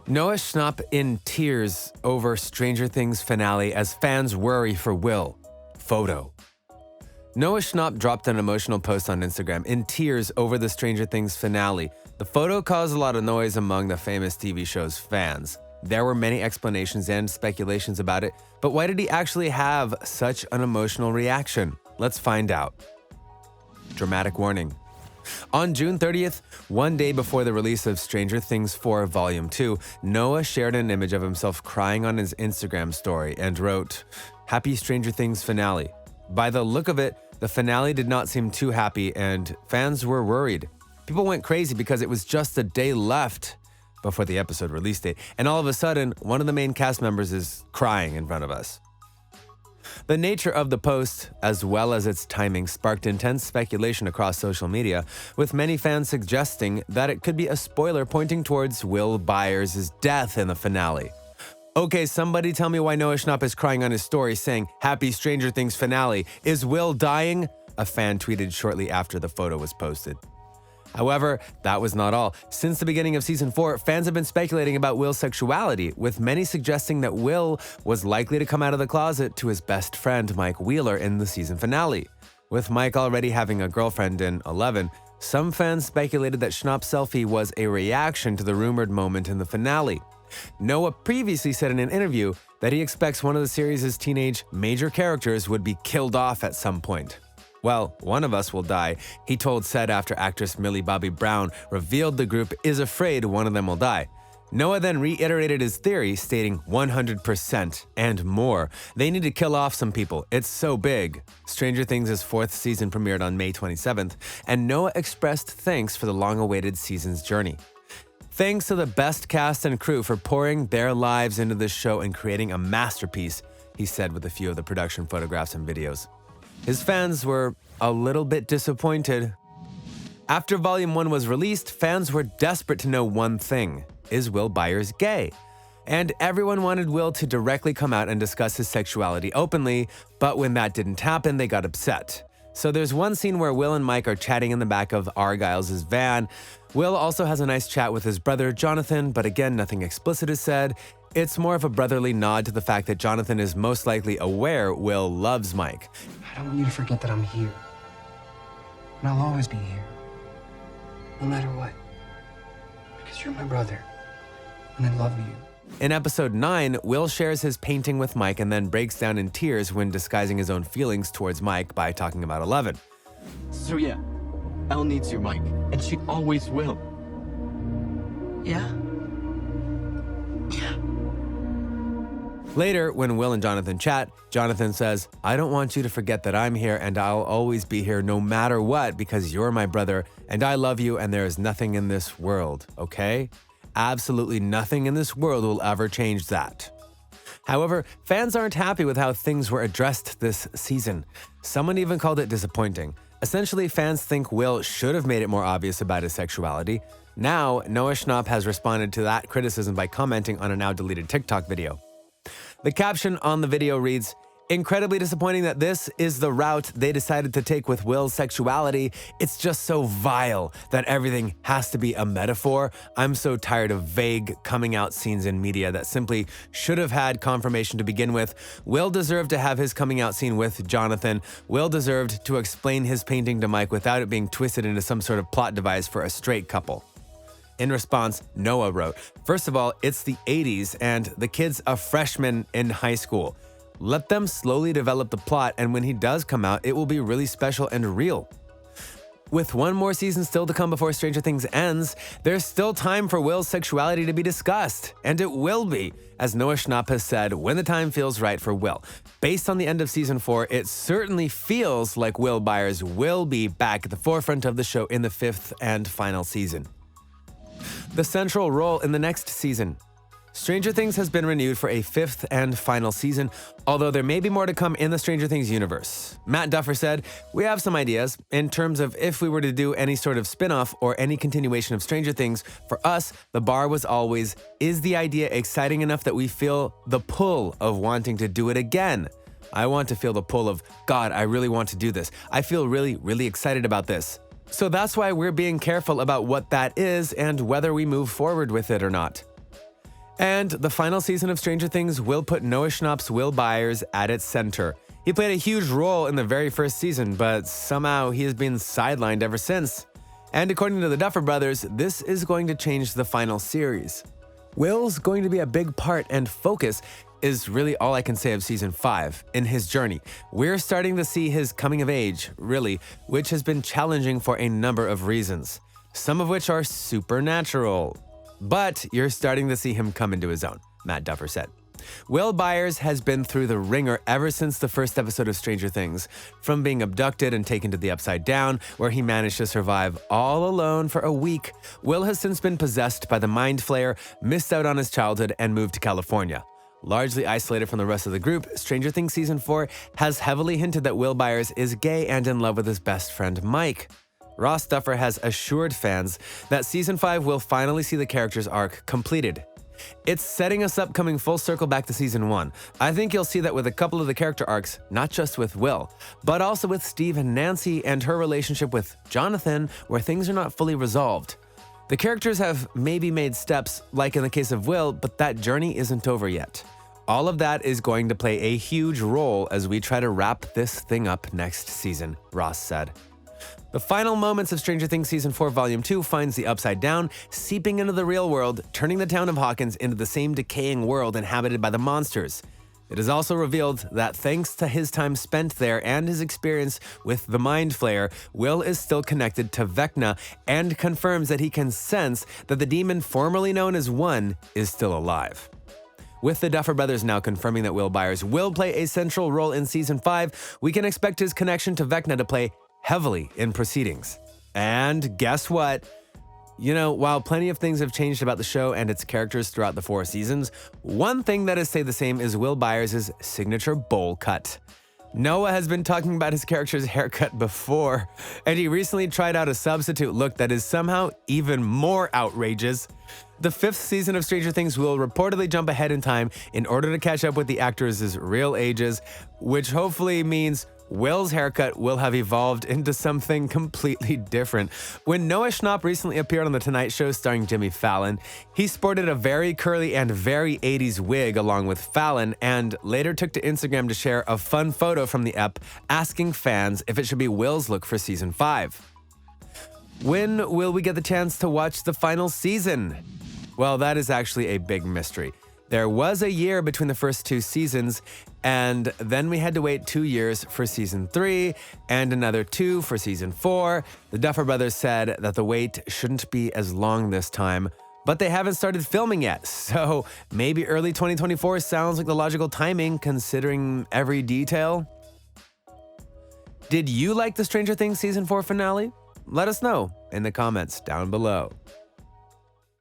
Noah Schnapp in tears over Stranger Things finale as fans worry for Will. Photo. Noah Schnapp dropped an emotional post on Instagram in tears over the Stranger Things finale. The photo caused a lot of noise among the famous TV show's fans. There were many explanations and speculations about it, but why did he actually have such an emotional reaction? Let's find out. Dramatic warning. On June 30th, one day before the release of Stranger Things 4 Volume 2, Noah shared an image of himself crying on his Instagram story and wrote, "Happy Stranger Things finale." By the look of it, the finale did not seem too happy and fans were worried. People went crazy because it was just a day left before the episode release date, and all of a sudden, one of the main cast members is crying in front of us. The nature of the post, as well as its timing, sparked intense speculation across social media, with many fans suggesting that it could be a spoiler pointing towards Will Byers' death in the finale. Okay, somebody tell me why Noah Schnapp is crying on his story saying, "Happy Stranger Things finale. Is Will dying?" A fan tweeted shortly after the photo was posted. However, that was not all. Since the beginning of Season 4, fans have been speculating about Will's sexuality, with many suggesting that Will was likely to come out of the closet to his best friend Mike Wheeler in the season finale. With Mike already having a girlfriend in 11, some fans speculated that Schnapp's selfie was a reaction to the rumored moment in the finale. Noah previously said in an interview that he expects one of the series' teenage major characters would be killed off at some point. "Well, one of us will die," he told said after actress Millie Bobby Brown revealed the group is afraid one of them will die. Noah then reiterated his theory, stating 100% and more. They need to kill off some people. It's so big. Stranger Things' 4th season premiered on May 27th, and Noah expressed thanks for the long-awaited season's journey. "Thanks to the best cast and crew for pouring their lives into this show and creating a masterpiece," he said with a few of the production photographs and videos. His fans were a little bit disappointed. After Volume 1 was released, fans were desperate to know one thing: is Will Byers gay? And everyone wanted Will to directly come out and discuss his sexuality openly, but when that didn't happen, they got upset. So there's one scene where Will and Mike are chatting in the back of Argyle's van. Will also has a nice chat with his brother Jonathan, but again, nothing explicit is said. It's more of a brotherly nod to the fact that Jonathan is most likely aware Will loves Mike. "I don't want you to forget that I'm here. And I'll always be here. No matter what. Because you're my brother. And I love you." In episode 9, Will shares his painting with Mike and then breaks down in tears when disguising his own feelings towards Mike by talking about 11. "So yeah, Elle needs you, Mike, and she always will." Yeah? Later, when Will and Jonathan chat, Jonathan says, "I don't want you to forget that I'm here and I'll always be here no matter what because you're my brother and I love you and there is nothing in this world, okay? Absolutely nothing in this world will ever change that." However, fans aren't happy with how things were addressed this season. Someone even called it disappointing. Essentially, fans think Will should have made it more obvious about his sexuality. Now, Noah Schnapp has responded to that criticism by commenting on a now deleted TikTok video. The caption on the video reads, "Incredibly disappointing that this is the route they decided to take with Will's sexuality. It's just so vile that everything has to be a metaphor. I'm so tired of vague coming out scenes in media that simply should have had confirmation to begin with. Will deserved to have his coming out scene with Jonathan. Will deserved to explain his painting to Mike without it being twisted into some sort of plot device for a straight couple." In response, Noah wrote, "First of all, it's the 80s and the kid's a freshman in high school. Let them slowly develop the plot, and when he does come out, it will be really special and real." With one more season still to come before Stranger Things ends, there's still time for Will's sexuality to be discussed, and it will be, as Noah Schnapp has said, when the time feels right for Will. Based on the end of Season 4, it certainly feels like Will Byers will be back at the forefront of the show in the 5th and final season. The central role in the next season. Stranger Things has been renewed for a 5th and final season, although there may be more to come in the Stranger Things universe. Matt Duffer said, "We have some ideas. In terms of if we were to do any sort of spin-off or any continuation of Stranger Things, for us, the bar was always, is the idea exciting enough that we feel the pull of wanting to do it again? I want to feel the pull of, God, I really want to do this. I feel really, really excited about this. So that's why we're being careful about what that is and whether we move forward with it or not." And the final season of Stranger Things will put Noah Schnapp's Will Byers at its center. He played a huge role in the very first season, but somehow he has been sidelined ever since. And according to the Duffer Brothers, this is going to change the final series. Will's going to be a big part, and focus is really all I can say of season 5 in his journey. We're starting to see his coming of age, really, which has been challenging for a number of reasons, some of which are supernatural. But you're starting to see him come into his own, Matt Duffer said. Will Byers has been through the ringer ever since the first episode of Stranger Things, from being abducted and taken to the Upside Down, where he managed to survive all alone for a week. Will has since been possessed by the Mind Flayer, missed out on his childhood, and moved to California. Largely isolated from the rest of the group, Stranger Things Season 4 has heavily hinted that Will Byers is gay and in love with his best friend Mike. Ross Duffer has assured fans that Season 5 will finally see the character's arc completed. It's setting us up coming full circle back to Season 1. I think you'll see that with a couple of the character arcs, not just with Will, but also with Steve and Nancy and her relationship with Jonathan, where things are not fully resolved. The characters have maybe made steps, like in the case of Will, but that journey isn't over yet. All of that is going to play a huge role as we try to wrap this thing up next season, Ross said. The final moments of Stranger Things Season 4 Volume 2 finds the Upside Down seeping into the real world, turning the town of Hawkins into the same decaying world inhabited by the monsters. It is also revealed that thanks to his time spent there and his experience with the Mind Flayer, Will is still connected to Vecna and confirms that he can sense that the demon formerly known as One is still alive. With the Duffer Brothers now confirming that Will Byers will play a central role in Season 5, we can expect his connection to Vecna to play heavily in proceedings. And guess what? You know, while plenty of things have changed about the show and its characters throughout the 4 seasons, one thing that has stayed the same is Will Byers' signature bowl cut. Noah has been talking about his character's haircut before, and he recently tried out a substitute look that is somehow even more outrageous. The 5th season of Stranger Things will reportedly jump ahead in time in order to catch up with the actors' real ages, which hopefully means Will's haircut will have evolved into something completely different. When Noah Schnapp recently appeared on The Tonight Show starring Jimmy Fallon, he sported a very curly and very 80s wig along with Fallon, and later took to Instagram to share a fun photo from the ep asking fans if it should be Will's look for Season 5. When will we get the chance to watch the final season? Well, that is actually a big mystery. There was a year between the first 2 seasons, and then we had to wait 2 years for Season 3 and another 2 for Season 4. The Duffer Brothers said that the wait shouldn't be as long this time, but they haven't started filming yet, so maybe early 2024 sounds like the logical timing considering every detail. Did you like the Stranger Things Season 4 finale? Let us know in the comments down below.